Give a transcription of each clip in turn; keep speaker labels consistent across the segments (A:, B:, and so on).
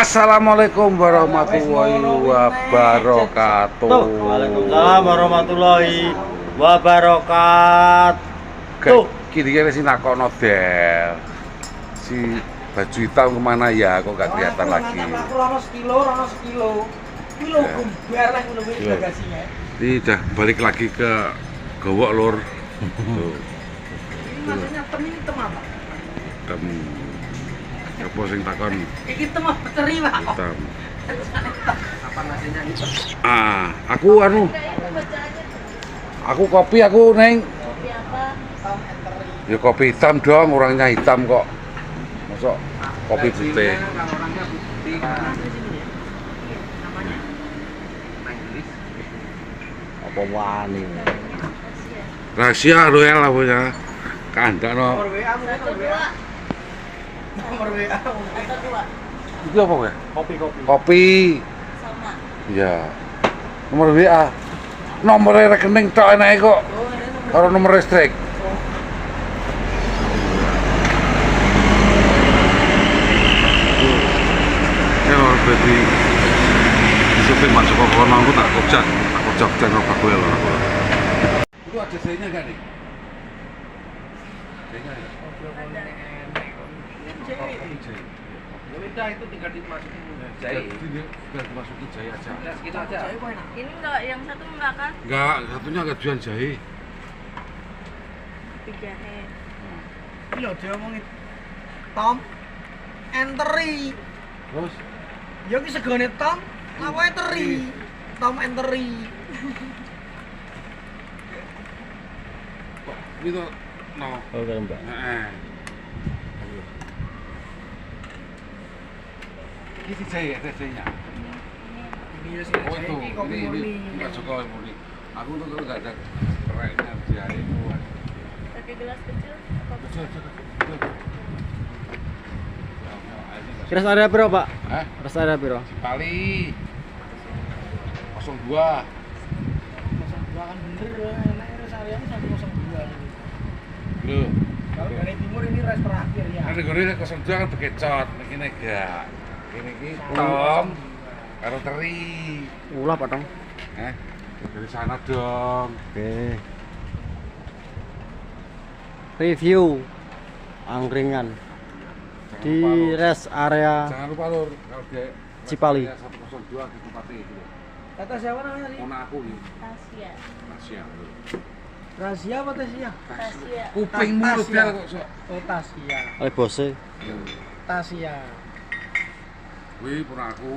A: Assalamualaikum warahmatullahi wabarakatuh.
B: Waalaikumsalam warahmatullahi wabarakatuh.
A: Kira-kira si nakono Del, si baju hitam kemana ya? Kok gak kelihatan lagi?
C: Rono sekilo. Kilo gumbar lah ngono kuwi bagasinya.
A: Ini udah balik lagi ke Gowok Lur. Tuh.
C: Ini maksudnya tem apa?
A: Tem. Apa sing takon?
C: Iki tem apa teri, Pak?
A: Hitam.
C: Apa nasinya hitam?
A: Aku kopi aku neng.
C: Kopi apa? Hitam enteri.
A: Ya kopi hitam dong, orangnya hitam kok. Masuk kopi putih.
C: Kalau orangnya putih. Namanya Inggris.
B: Apa wani?
A: Rahasia Royal lah punya. Kandak no.
C: Nomor WA mungkin nomor WA.
A: Itu apa ya?
B: Kopi.
A: Kopi.
C: Sama.
A: Ya. Nomor WA. Nomor rekening tok enake kok. Karo nomor listrik. Ya berarti disuruh masuk ke kono aku tak kerja channel aku ya lho. Itu ada C-nya enggak nih? C-nya ya?
C: Udah itu tinggal dimasukin jahe.
A: Tinggal dimasukin jahe aja.
C: Segitu aja.
D: Ini enggak, yang satu enggak kan?
A: Enggak, satunya agak jual jahe.
D: Kopi jahe.
C: Iya dia ngomongin Tom enteri.
A: Terus
C: Ya ki segone Tom, lawae teri. Tom enteri.
A: kok itu no.
B: Oke, Mbak.
A: Heeh. Ini si jahe ada jahe-nya.
C: Ini ya sih.
A: Oh itu,
C: kopi
A: ini
C: murni.
A: enggak suka kopi murni. Aku tuh kalau enggak ada kereknya jahe itu.
D: Pakai gelas kecil apa besar?
B: Kira area piro, Pak?
A: Hah?
B: Kira area piro?
A: Cipali 02.
C: Dua kan bener enak res areanya 102.
A: Lho,
C: Kalau dari timur ini res terakhir ya.
A: ada gore 02 kan bekecot, begini enggak. Ini iki Tom karo teri.
B: Ulah, Pak, Tong.
A: Dari sana dong.
B: Oke. Review angkringan
A: Jangan
B: di
A: lupa, Lur.
B: rest area
A: Jangan lupa Lur, kalau di
B: Cipali.
A: 102 di tempatnya itu.
C: Kata siapa namanya tadi?
A: Mona aku nih,
D: Tasya.
A: Tasya.
C: Rahasia apa Tasya?
D: Tasya.
A: Kupingmu lu
C: Tasya.
A: biar kok sok.
C: Oh Tasya.
B: oleh bose.
C: Tasya.
A: Wih, pun aku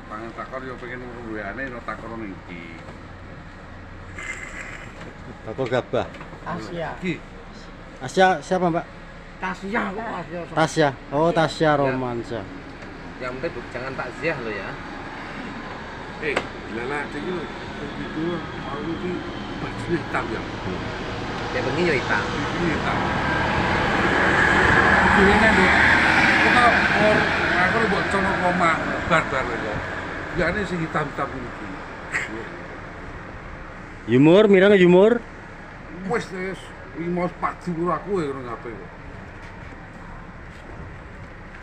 A: pengen takon yo pengen ngurung WA-ne ora takon ning iki.
B: Toko Gabah.
C: Tasya.
A: Iki
B: Asya siapa, Mbak?
C: Tasya kok Tasya.
B: Tasya. Oh, Tasya Romansa.
E: Yang penting jangan takziah lo ya.
A: lala iki lho. Itu mau iki baju hitam ya.
E: Yang penting ya hitam.
A: Ini hitam. Ini nek kita aku buat cono koma bar-bar lho. Ya ini sing hitam-hitam iki.
B: Humor, mirang humor.
A: Wes iki mau pasti karo aku ya ngono kabeh.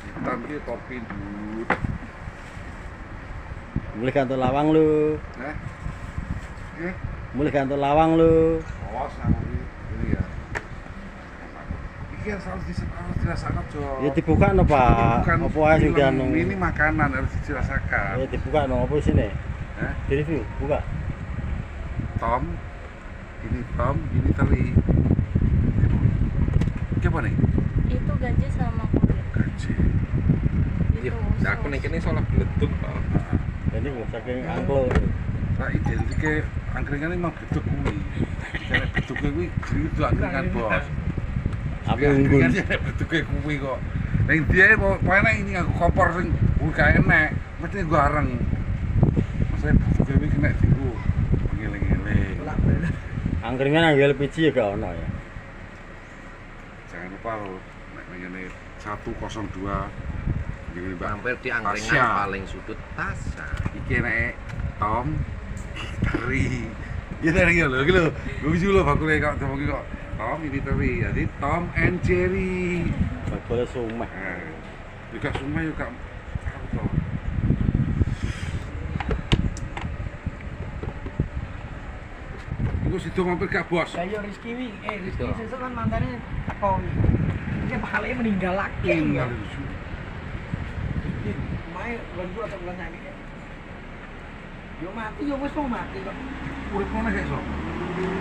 A: Hitam iki topi ndut.
B: Mulai kantor lawang lu.
A: Hah? Eh?
B: Mulai kantor lawang lu.
A: Oh, sama ini ya. Iki yang harus dirasakan, Jo.
B: Ya dibuka no, Pak.
A: Bukan
B: Apa ae sing
A: film,
B: dianu.
A: ini makanan harus dirasakan.
B: Ya dibuka no, apa sini?
A: Hah?
B: Di review, buka.
A: Tom, ini teri. Ini apa nih?
D: Itu gaji sama kulit.
A: Gaji.
E: Iya,
D: Itu
E: aku nih kene salah bleduk, Pak.
B: Jadi saking angklo.
A: Nah, identike angkringan ini memang beduk kuwi. Karena beduknya kuwi itu angkringan bos.
B: Apa
A: Angkringan
B: unggul?
A: ini beduknya kuwi kok. Ning dia pokoknya ini aku kompor sing kuwi gak enak. Mesti gua areng. Maksudnya beduknya kuwi kena diku. Ngiling-ngiling.
B: Angkringan yang LPG ya gak ono ya.
A: Jangan lupa lo, nek ngene 102 gini Mbak.
E: Hampir di angkringan
A: Tasya.
E: paling sudut Tasya.
A: Iki nek Tom teri. Ya teri ya lho, iki lho. Lucu lho bakule kok Tom iki kok. Tom ini teri. Jadi Tom and Jerry.
B: Boleh sumeh.
A: Juga semua juga tahu toh. Iku sido mampir gak bos.
C: Lah yo Rizky wi, Rizky sesuk kan mantane teko wi. Iki pahalnya meninggal lagi.
A: Tinggal.
C: Mae bulan gua atau bulan sakit. Yo mati yo wis mau mati kok.
A: Urip mana gak so?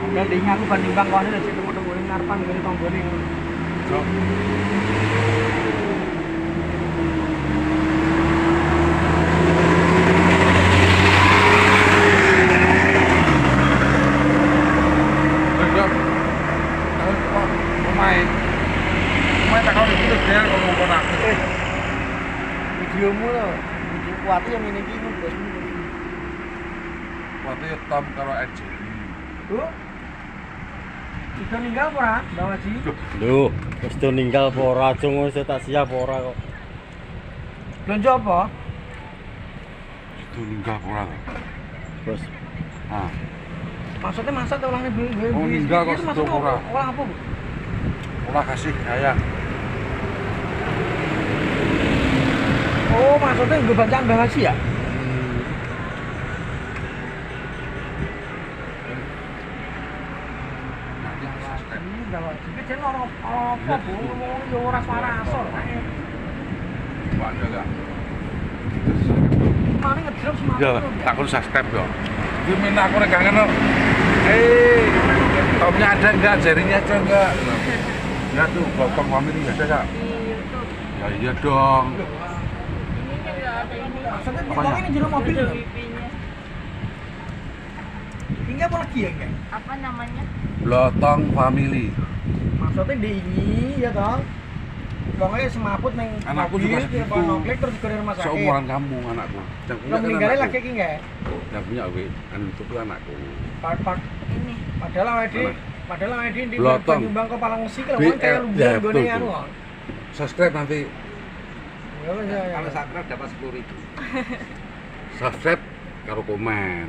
C: Ada ding aku banding bang kono lek tunggu-tunggu ning ngarepan ngene tanggane.
A: So. Pemain tak kau itu dia ngomong konak.
C: Videomu lho. Video kuati yang ini iki bos.
A: Waktu itu Tom karo Eji.
C: Tuh. Kita ninggal apa ora, Mbak Waji?
B: Lho, wis do ninggal apa ora, cung wis tak siap apa ora kok.
C: Belanja apa?
A: Itu ninggal kurang.
B: Bos,
A: Ah,
C: Maksudnya masak atau ulangnya beli?
A: Oh, ninggal kok
C: Itu
A: situ
C: maksudnya
A: ora.
C: Ulang apa, Bu?
A: ulah kasih sayang.
C: Oh, maksudnya gue bacaan Mbak Waji ya? Mbak Waji, ini jenis orang apa, Bu? Ngomong ya ora suara asor.
A: Ada gak?
C: Mana ngedrop semangat?
A: Ya, tak kudu subscribe yo. Gimana aku nek kangen. Tomnya ada enggak? Jarinya ada enggak? Ya tuh, Bapak Family ada enggak?
D: Di YouTube.
A: Ya iya dong.
D: Ini kan nggak ada ini.
C: Maksudnya
A: Apanya?
C: ini jenis mobil
D: Ada
C: loh.
D: wifi-nya.
C: Hingga apa lagi ya, Kang?
D: Apa namanya?
A: Blotong Family.
C: Maksudnya di ini ya toh. Pokoknya semaput neng
A: Anakku
C: mobil,
A: juga
C: dia
A: segitu.
C: bawa noklik terus ke rumah sakit.
A: Seumuran kamu anakku. Yang
C: Lo meninggalnya
A: anakku.
C: lagi ki nggak?
A: Yang punya anu itu tuh anakku.
D: Ini.
C: Padahal awake dhewe,
A: Mana?
C: padahal awake dhewe di
A: Blotong.
C: Nyumbang ke Palang Mesi kalau
A: BL,
C: kan kayak
A: ya,
C: lumban
A: betul,
C: gone
A: betul.
C: anu kok.
A: Subscribe nanti.
C: Ya wis ya.
E: Kalau subscribe dapat 10.000.
A: Subscribe karo komen.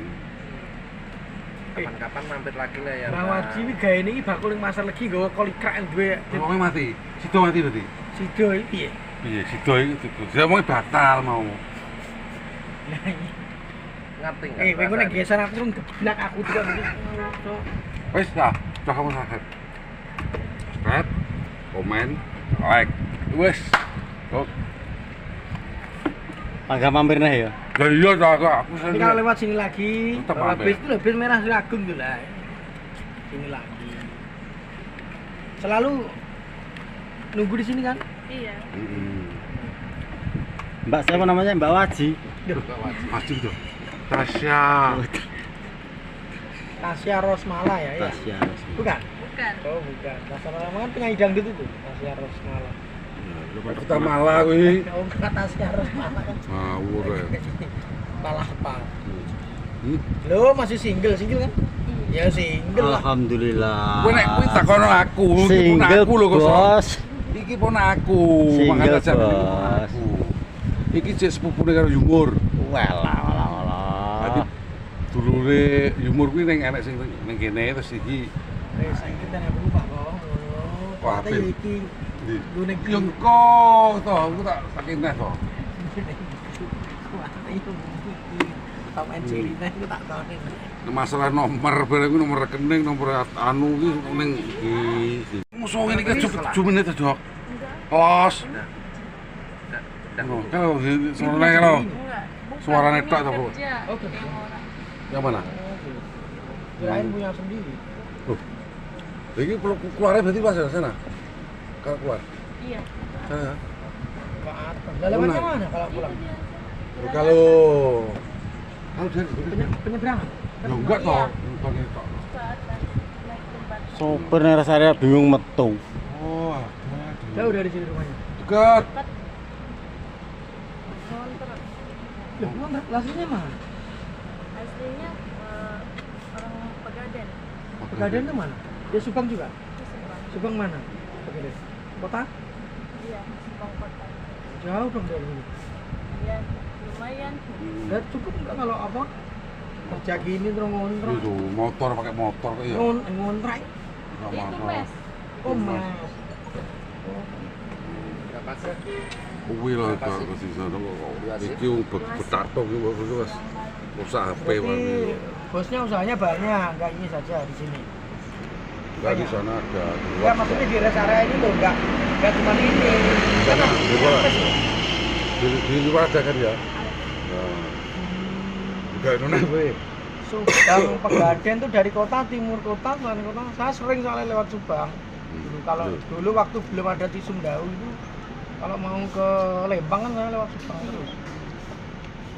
E: Kapan-kapan mampir lagi lah ya.
C: Nah, Waji iki gawe niki bakul ning pasar legi nggawa kolikrak duwe
A: Ngomongnya mati. Sido mati berarti.
C: sido iki piye?
A: Iya, sido itu. Dia ngomongnya batal mau.
E: Ngerti nggak?
C: Kowe nek geser aku terus geblak aku juga gitu.
A: Wes dah, coba kamu subscribe, komen, like. Wes. Oh,
B: agak mampir nih ya.
A: ya iya dah aku
C: Ini kalau lewat sini lagi,
A: Tetep
C: kalau
A: mampir.
C: bis itu bis merah Siragun tuh lah. Sini lagi. Selalu nunggu di sini kan?
D: Iya.
B: Mbak siapa namanya? Mbak Waji.
A: Masih tuh. Tasya.
C: Tasya Rosmala ya, ya.
B: Tasya.
C: Bukan?
D: Bukan.
C: Oh, bukan. Tasya Rosmala kan penyanyi dangdut itu, Tasya Rosmala.
A: Kita malah kuwi.
C: Oh, bukan Tasya Rosmala kan.
A: Ngawur ya.
C: Malah apa?
A: Hmm?
C: Lo masih single kan? Ya single lah.
B: Alhamdulillah.
A: Kowe nek kuwi takono aku, iki pun
B: Single
A: aku lho kok.
B: bos.
A: Iki pun aku,
B: Single,
A: makanya aja
B: bos.
A: aku. Iki cek sepupune karo Yumur.
B: Walah.
A: Dadi dulure Yumur kuwi ning enek sing ning kene terus iki
C: Wis saiki dan aku lupa kok.
A: Wah,
C: Kate
A: Pin.
C: iki
A: di
C: lu ning
A: yo engko to, aku tak kene to.
C: tak main cerita itu tak tahu nih.
A: Masalah nomor barang nomor rekening, nomor anu iki ning iki. Musuh ngene iki jumene to, Dok. Los. Oh, kalau suaranya kalau
D: Enggak. Bukan.
A: Suaranya
D: Ini
A: tok, Bu.
D: kerja
C: Oh, kerja.
D: yang orang.
A: yang mana?
C: Kirain punya sendiri.
A: Iki perlu keluarnya berarti pas dari sana. Kalau keluar.
D: Iya.
A: Sana.
C: Ke atas. Lah lewatnya mana kalau pulang?
A: Kalau dari
C: Penyeberangan.
A: ya enggak toh, bukan itu.
D: Ke atas. Naik jembatan.
B: Sopir nih rasanya bingung metu.
A: Oh, ada.
C: Jauh dari sini rumahnya.
A: Dekat.
D: Dekat. Ngontrol.
C: Loh, mana? Aslinya mana?
D: Aslinya orang Pegaden.
C: Pegadaian itu mana? Dia Subang juga?
D: Itu Subang.
C: Subang mana? Pegadaian. Kota?
D: Iya, Subang kota.
C: Jauh dong dari sini.
D: Iya, lumayan.
C: Dan cukup nggak kalau apa? Kerja gini terus ngontrak.
A: Itu motor pakai motor kok ya.
C: Ngontrak.
A: Enggak
D: Itu
A: apa-apa.
D: mes.
C: Oh, mas.
E: Berapa sih?
A: Kuwi lho to kok sisa to kok. Iki betato ki kok wis rusak HP
C: Berarti
A: wae.
C: bosnya usahanya banyak, nggak ini saja di sini.
A: Enggak di sana ada. Di
C: Enggak,
A: luar
C: maksudnya
A: ada.
C: di rest area ini loh, nggak cuma ini.
A: Sana, di luar.
C: Terus loh.
A: Di luar ada kan ya? Nah. Enggak nona gue.
C: Subang Pegadaian tuh dari kota timur kota, selatan kota. Saya sering soalnya lewat Subang. Dulu kalau dulu waktu belum ada di Sumdawu itu, kalau mau ke Lembang kan saya lewat Subang terus.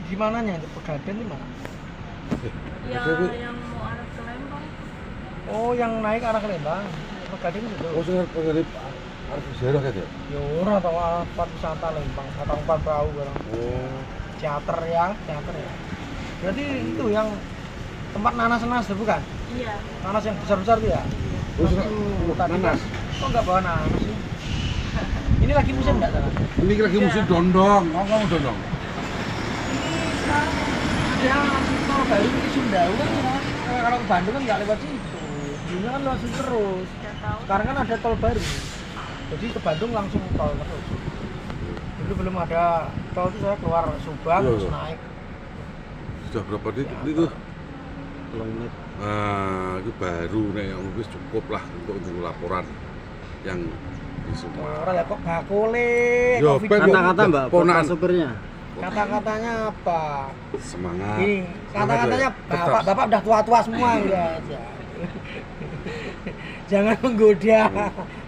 C: Di mananya itu Pegadaian di mana?
D: Ya,
A: Jadi-
D: yang mau arah ke Lembang.
C: Oh, yang naik arah ke Lembang. Pegadaian itu.
A: Oh, saya pengen harus sejarah kan ya?
C: Ya ora tau tempat wisata Lembang, atau tempat perahu barang.
A: Oh.
C: Teater ya. Berarti itu yang tempat nanas-nanas itu bukan?
D: Iya.
C: Nanas yang besar-besar tuh ya?
A: Oh, sudah.
C: Tadi
A: Nanas.
C: kok nggak bawa nanas sih? Ini lagi musim nggak salah?
A: Ini lagi musim dondong. Kamu dondong.
C: Ya, kalau baru di Sumdawu kan kalau ke Bandung kan nggak lewat situ. Dulunya kan langsung terus.
D: Nggak tahu.
C: Sekarang kan ada tol baru. Jadi ke Bandung langsung tol terus. Dulu belum ada tol itu saya keluar Subang
A: Iya,
C: terus
A: iya.
C: naik.
A: Sudah berapa detik itu?
B: 10 menit.
A: Nah, itu baru nih yang wis cukup lah untuk laporan yang di semua.
C: Orang lah kok bakule,
A: Yo,
C: kok
A: Pep,
C: video.
B: Kata-kata Mbak,
A: Ponan.
B: Pak supirnya.
C: Kata-katanya apa?
A: Semangat.
C: Ini kata-katanya
A: Tetap.
C: bapak udah tua-tua semua enggak aja. Jangan menggoda.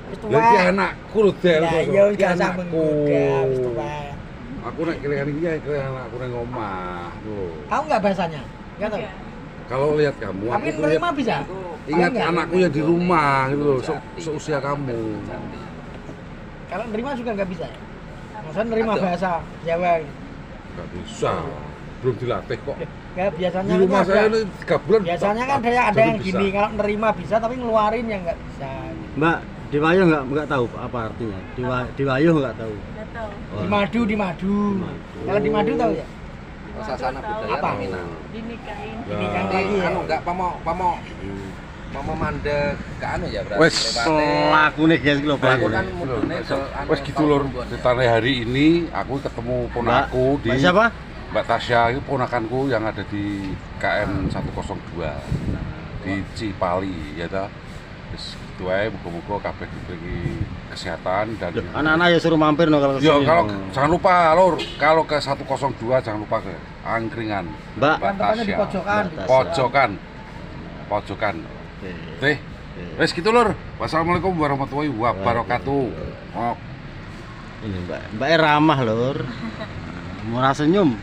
C: Wis tua.
A: Jadi anakku lho, Del.
C: Ya ya wis
A: Iki
C: gak usah
A: anakku.
C: menggoda, wis tua.
A: Aku nek kelingan iki ya kelingan anakku nang omah. Tuh.
C: Tahu enggak bahasanya? Enggak tahu.
D: Iya.
A: Kalau lihat kamu,
C: Tapi
A: aku
C: nerima bisa?
A: ingat
C: Tahu nggak?
A: anakku yang di rumah gitu loh, seusia kamu.
C: Kalau nerima juga enggak bisa ya? Maksudnya nerima bahasa Jawa.
A: Enggak bisa. Belum dilatih kok.
C: Ya biasanya
A: Di
C: itu
A: rumah saya
C: ada-
A: ini 3 bulan.
C: biasanya kan ada
A: jadi
C: yang
A: bisa.
C: gini, kalau nerima bisa tapi ngeluarin yang enggak bisa.
B: Mbak, di Wayuh nggak tahu apa artinya? Di Wayuh nggak tahu.
D: Nggak tahu.
C: Di madu, di madu. Kalau di madu tahu ya?
E: Sasana budaya
C: Apa?
E: Minang.
D: Dinikahin.
A: Ya.
C: Ini kan
E: Nanti
C: lagi ya.
E: anu enggak pamo mandek ke anu ya berarti.
A: Wes,
B: Pelaku nih guys, lo
E: Aku
B: pelaku.
E: kan mudune ke anu.
A: Wes gitu lur, ceritanya hari ini aku ketemu ponakku di
B: Mbak siapa?
A: Mbak Tasya, itu ponakanku yang ada di KM 102 di Cipali ya ta. Wis gitu ae, muga-muga kabeh diberi kesehatan dan
B: Loh, anak-anak ya suruh mampir no kalau
A: yo
B: kesini.
A: kalau jangan lupa lur, kalau ke 102 jangan lupa ke angkringan
B: Mbak.
C: Kan tempatnya di pojokan.
B: Mbak Tasya.
A: pojokan
B: Oke.
A: teh wes gitu lur. Wassalamualaikum warahmatullahi wabarakatuh. Oh.
B: Ini Mbak ramah lur. Murah senyum.